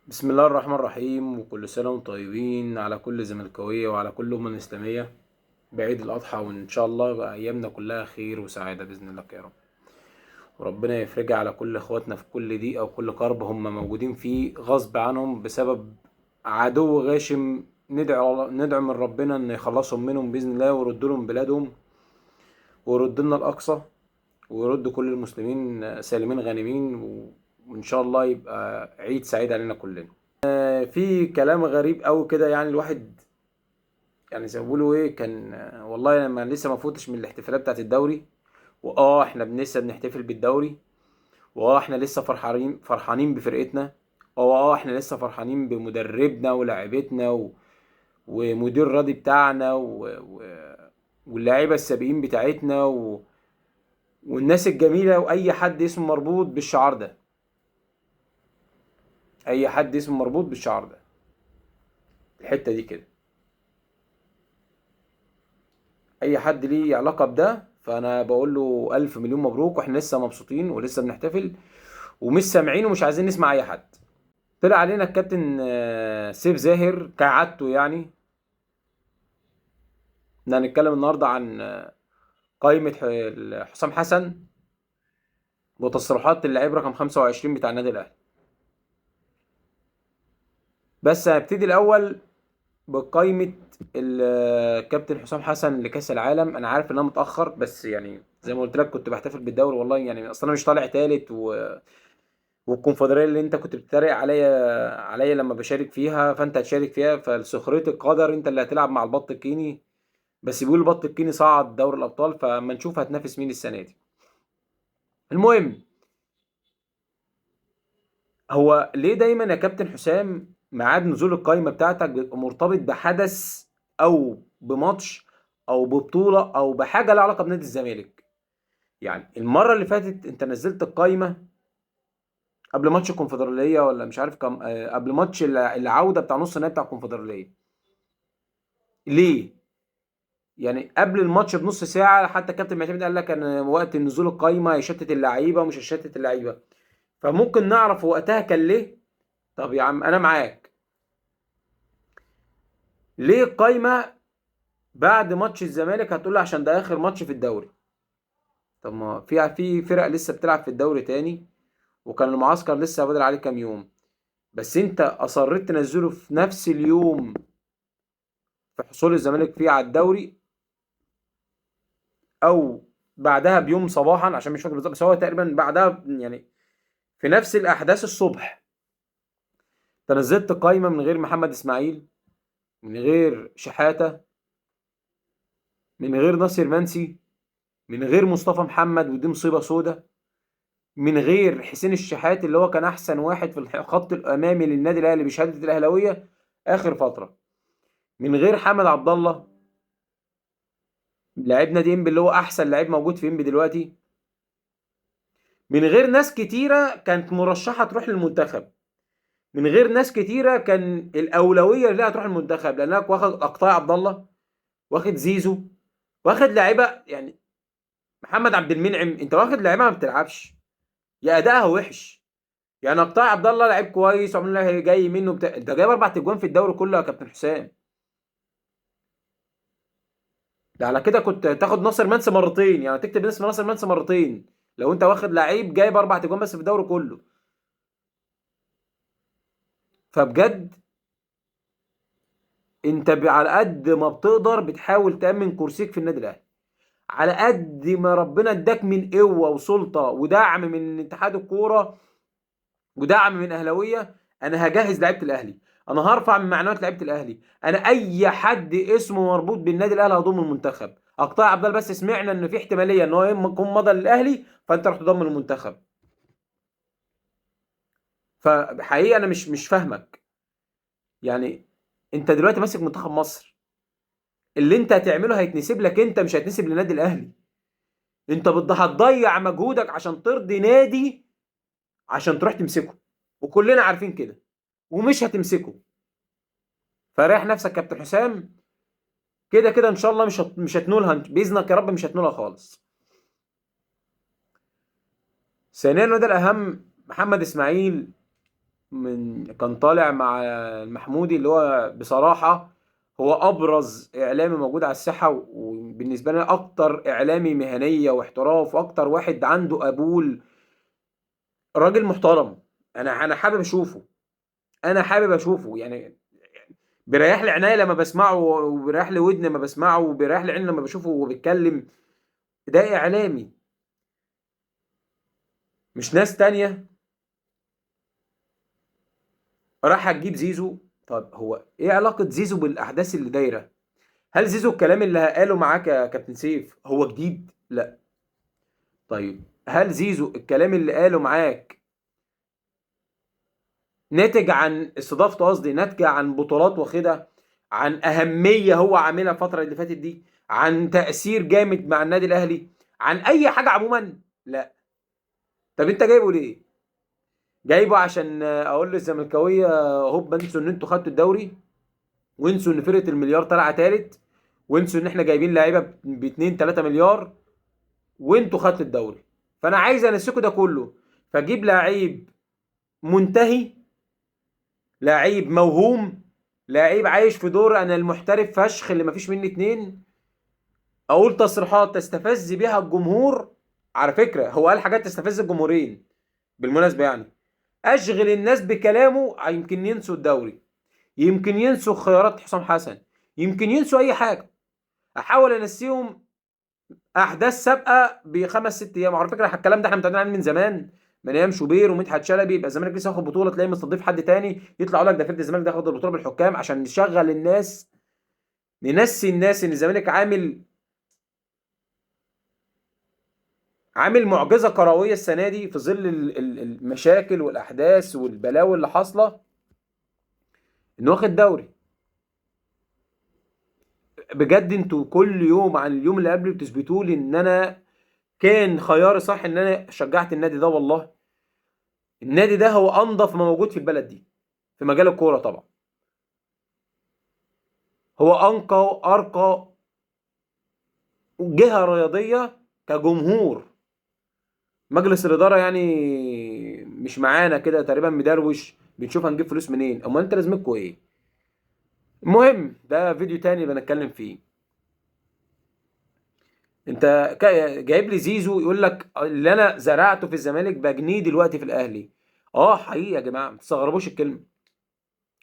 بسم الله الرحمن الرحيم، وكل سنة وانتم طيبين على كل زملكاوية وعلى كل أمة إسلامية بعيد الأضحى، وإن شاء الله يبقى أيامنا كلها خير وسعادة بإذن الله يا رب. وربنا يفرجها على كل إخواتنا في كل ضيق أو كل كرب هم موجودين فيه غصب عنهم بسبب عدو غاشم. ندعو من ربنا إن يخلصهم منهم بإذن الله ويرد لهم بلادهم ويرد لنا الأقصى ويرد كل المسلمين سالمين غانمين وإن شاء الله يبقى عيد سعيد علينا كلنا. في كلام غريب قوي كده، يعني الواحد يعني زي ما بيقولوا ايه كان والله لما لسه ما فوتش من الاحتفالات بتاعت الدوري. احنا لسه بنحتفل بالدوري، احنا لسه فرحانين بفرقتنا. احنا لسه فرحانين بمدربنا ولاعيبتنا ومدير الرياضي بتاعنا واللاعيبه السابقين بتاعتنا والناس الجميله، واي حد اسمه مربوط بالشعار ده، اي حد اسمه مربوط بالشعار ده، الحته دي كده، اي حد ليه علاقه بده فانا بقول له الف مليون مبروك، واحنا لسه مبسوطين ولسه بنحتفل ومش سامعين ومش عايزين نسمع اي حد. طلع علينا الكابتن سيف زاهر كعادته يعني. احنا هنتكلم النهارده عن قائمه حسام حسن وتصريحات اللاعب رقم 25 بتاع النادي الاهلي. بس هبتدي الاول بقائمه الكابتن حسام حسن لكاس العالم. انا عارف ان انا متاخر، بس يعني زي ما قلت لك كنت بحتفل بالدوري والله، يعني اصلا انا مش طالع تالت والكونفدراليه اللي انت كنت بتتريق عليا لما بشارك فيها فانت هتشارك فيها، فلسخريه القدر انت اللي هتلعب مع البط الكيني. بس بيقول البط الكيني صعد دوري الابطال، فاما نشوف هتنافس مين السنه دي. المهم، هو ليه دايما يا كابتن حسام ميعاد نزول القايمه بتاعتك بيبقى مرتبط بحدث او بماتش او ببطوله او بحاجه لها علاقه بنادي الزمالك؟ يعني المره اللي فاتت انت نزلت القايمه قبل ماتش الكونفدراليه، ولا مش عارف كم، قبل ماتش العوده بتاع نص النهائي بتاع الكونفدراليه. ليه؟ يعني قبل الماتش بنص ساعه حتى كابتن معتمد قال لك ان وقت نزول القايمه يشتت اللعيبه ومش هيشتت اللعيبه. فممكن نعرف وقتها كان ليه؟ طب يا عم انا معاك، ليه القايمه بعد ماتش الزمالك؟ هتقول لي عشان ده اخر ماتش في الدوري. طب ما في فرق لسه بتلعب في الدوري تاني، وكان المعسكر لسه فاضل عليه كام يوم، بس انت اصريت تنزله في نفس اليوم في حصول الزمالك فيه على الدوري، او بعدها بيوم صباحا عشان مش فاكر بالظبط، بس هو تقريبا بعدها يعني في نفس الاحداث الصبح. تنزلت قايمه من غير محمد اسماعيل، من غير شحاته، من غير ناصر منسي، من غير مصطفى محمد ودي مصيبه سودة، من غير حسين الشحات اللي هو كان احسن واحد في الخط الامامي للنادي الاهلي بشهاده الاهلاويه اخر فتره، من غير حامد عبد الله لاعب نادي انبي اللي هو احسن لاعب موجود في انبي دلوقتي، من غير ناس كتيره كانت مرشحه تروح للمنتخب، من غير ناس كتيره كان الاولويه اللي هتروح المنتخب، لانك واخد اقطاع عبد الله، واخد زيزو، واخد لاعيبه يعني محمد عبد المنعم، انت واخد لاعيبه ما بتلعبش يا ادائها وحش. يعني اقطاع عبد الله لعيب كويس وعمل الله جاي منه انت جايب اربع تجوان في الدوري كله يا كابتن حسام. ده على كده كنت تاخد ناصر منسي مرتين، يعني تكتب اسم ناصر منسي مرتين لو انت واخد لعيب جايب اربع تجوان بس في الدوري كله. فبجد انت على قد ما بتقدر بتحاول تأمن كرسيك في النادي الاهلي، على قد ما ربنا اداك من قوه وسلطه ودعم من اتحاد الكوره ودعم من اهلاويه. انا هجهز لعيبه الاهلي، انا هرفع من معنويات لعيبه الاهلي، انا اي حد اسمه مربوط بالنادي الاهلي هضم المنتخب. اقطاع عبد الله بس سمعنا ان في احتماليه ان هو يكون مضى للاهلي فانت رحت تضم المنتخب. فحقيقه انا مش فاهمك. يعني انت دلوقتي ماسك منتخب مصر، اللي انت هتعمله هيتنسب لك انت مش هيتنسب للنادي الاهلي. انت هتضيع مجهودك عشان ترضي نادي عشان تروح تمسكه، وكلنا عارفين كده، ومش هتمسكه. فريح نفسك يا كابتن حسام، كده كده ان شاء الله مش هتنولها باذنك يا رب، مش هتنولها خالص. ثانيا وده الاهم، محمد اسماعيل كان طالع مع المحمودي، اللي هو بصراحة هو أبرز إعلامي موجود على الساحة، وبالنسبة لي أكتر إعلامي مهنية واحتراف، وأكتر واحد عنده قبول. راجل محترم. أنا حابب أشوفه. أنا حابب أشوفه يعني. بيريح لي عينيا لما بسمعه، وبيريح لي ودني لما بسمعه، وبيريح لي عيني لما بشوفه وهو بيتكلم. ده إعلامي، مش ناس تانية راح هتجيب زيزو. طب هو إيه علاقة زيزو بالأحداث اللي دايرة؟ هل زيزو الكلام اللي قاله معاك يا كابتن سيف هو جديد؟ لا. طيب هل زيزو الكلام اللي قاله معاك ناتج عن استضافته، قصدي ناتجة عن بطولات واخدها، عن أهمية هو عاملها الفترة اللي فاتت دي، عن تأثير جامد مع النادي الأهلي، عن أي حاجة عموما؟ لا. طب أنت جايبه ليه؟ جايبه عشان أقول للزملكاوية هوب انسوا إن أنتوا خدتوا الدوري، وانسوا إن فرقة المليار طالعة تالت، وانسوا إن إحنا جايبين لعيبة ب 2 3 مليار، وانتوا خدتوا الدوري. فانا عايز انسكوا ده كله، فاجيب لعيب منتهي، لعيب موهوم، لعيب عايش في دور انا المحترف فشخ اللي مفيش مني اتنين، اقول تصريحات تستفز بيها الجمهور. على فكره هو قال حاجات تستفز الجمهورين بالمناسبه يعني. اشغل الناس بكلامه، يمكن ينسوا الدوري، يمكن ينسوا خيارات حسام حسن، يمكن ينسوا اي حاجه. احاول انسيهم احداث سابقه بخمس ست ايام. على فكره الكلام ده احنا متعودين عليه من زمان، من ايام شوبير ومدحت شلبي. يبقى الزمالك لسه واخد بطوله، تلاقيه مستضيف حد تاني يطلع يقول لك ده فريق الزمالك ده واخد البطوله بالحكام، عشان نشغل الناس، ننسي الناس ان الزمالك عامل معجزه كرويه السنه دي في ظل المشاكل والاحداث والبلاوي اللي حاصله، انه واخد دوري. بجد انتوا كل يوم عن اليوم اللي قبله بتثبتوا لي ان انا كان خياري صح ان انا شجعت النادي ده. والله النادي ده هو انظف ما موجود في البلد دي في مجال الكوره طبعا. هو انقى ارقى جهه رياضيه كجمهور. مجلس الاداره يعني مش معانا كده تقريبا مدروش، بنشوف هنجيب فلوس منين. امال انت لازمتكوا ايه؟ المهم ده فيديو تاني بنتكلم فيه. انت جايب لي زيزو يقول لك اللي انا زرعته في الزمالك بجنيه دلوقتي في الاهلي. اه حقيقي يا جماعه، ما تستغربوش الكلمه.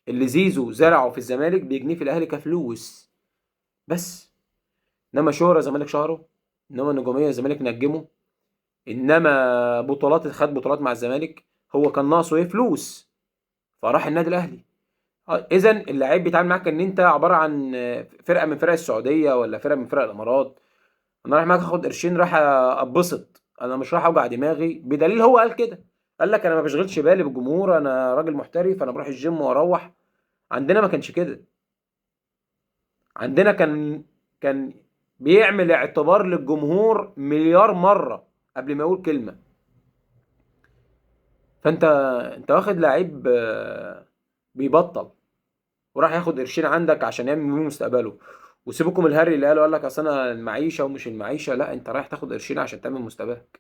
اللي زيزو زرعه في الزمالك بجنيه في الاهلي كفلوس بس. انما شهرة الزمالك شهره، انما نجوميه الزمالك نجمه، انما بطولات خد بطولات مع الزمالك. هو كان ناقصه ايه؟ فلوس، فراح النادي الاهلي. اذا اللعيب بيتعامل معاك ان انت عباره عن فرقه من فرق السعوديه ولا فرقه من فرق الامارات. انا رايح معاك اخد قرشين، راح اتبسط، انا مش رايح اوجع دماغي. بدليل هو قال كده، قال لك انا ما بشغلش بالي بالجمهور، انا راجل محترف، انا بروح الجيم واروح. عندنا ما كانش كده. عندنا كان بيعمل اعتبار للجمهور مليار مره قبل ما يقول كلمه. فانت واخد لعيب بيبطل، وراح ياخد قرشين عندك عشان يعمل بيهم مستقبله. وسيبكم الهري اللي قال لك اصل انا المعيشه ومش المعيشه. لا، انت رايح تاخد قرشين عشان تعمل مستقبلك.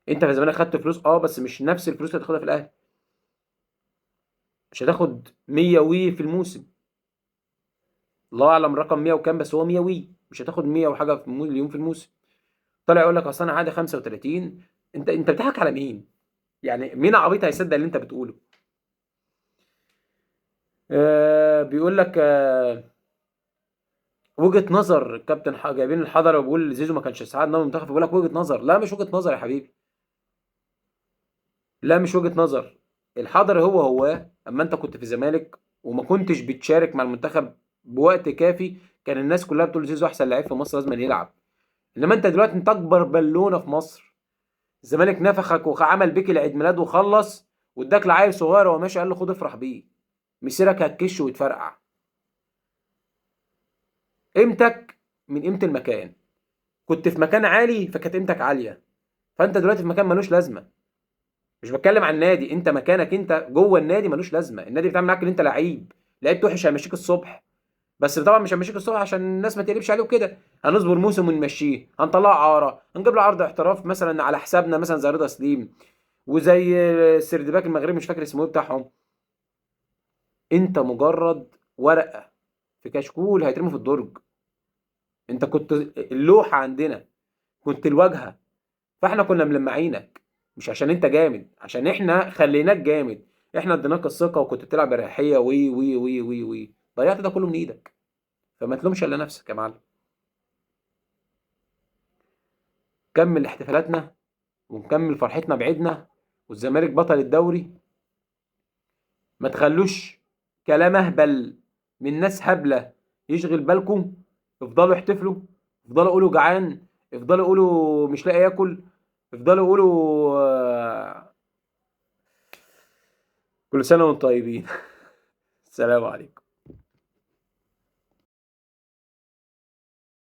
انت في زمانك خدت فلوس بس مش نفس الفلوس اللي هتاخدها في الاهلي. مش هتاخد 100 وي في الموسم. الله اعلم رقم 100 وكام، بس هو 100 وي. مش هتاخد 100 وحاجه في مليون في الموسم. طلع يقول لك اصل انا عادي 35. انت بتضحك على مين؟ يعني مين عبيط هيصدق اللي انت بتقوله؟ بيقول لك وجهة نظر كابتن جايبين الحضري وبيقول زيزو ما كانش سعاد نوم المنتخب. بيقول لك وجهة نظر. لا مش وجهة نظر يا حبيبي. لا مش وجهة نظر. الحضري هو اما انت كنت في الزمالك وما كنتش بتشارك مع المنتخب بوقت كافي، كان الناس كلها بتقول زيزو احسن لعيب في مصر لازم يلعب. انما انت دلوقتي انت اكبر بالونه في مصر. الزمالك نفخك وعمل بيك العيد ميلاد وخلص، واداك لعيل صغير وهو ماشي قال له خد افرح بيه. مسيرك هتكش وتفرقع. قيمتك من قيمة المكان. كنت في مكان عالي فكانت قيمتك عالية. فانت دلوقتي في مكان ملوش لازمة. مش بتكلم عن النادي، انت مكانك انت جوه النادي ملوش لازمة. النادي بيتعامل معاك ان انت لعيب، لعيبت وحش هيمشيك الصبح. بس طبعا مش هنمشيك الصبح عشان الناس ما تقلبش عليه وكده. هنصبر موسم ونمشيه، هنطلعه اعاره، هنجيب له عرض احتراف مثلا على حسابنا مثلا زي رضا سليم وزي السردباك المغربي مش فاكر اسمه ايه بتاعهم. انت مجرد ورقة في كشكول هيترمي في الدرج. انت كنت اللوحة عندنا، كنت الواجهة، فاحنا كنا ملمعينك، مش عشان انت جامد، عشان احنا خليناك جامد. احنا اديناك الثقة وكنت بتلعب باريحية وي وي وي وي وي ضيعت ده كله من ايدك. فما تلومش الا نفسك يا معلم. كمل احتفالاتنا ونكمل فرحتنا بعيدنا، والزمالك بطل الدوري. ما تخلوش كلام اهبل من ناس هبله يشغل بالكم. افضلوا احتفلوا، افضلوا قولوا جعان، افضلوا قولوا مش لاقي ياكل، افضلوا قولوا كل سنه وانتم طيبين. السلام عليكم.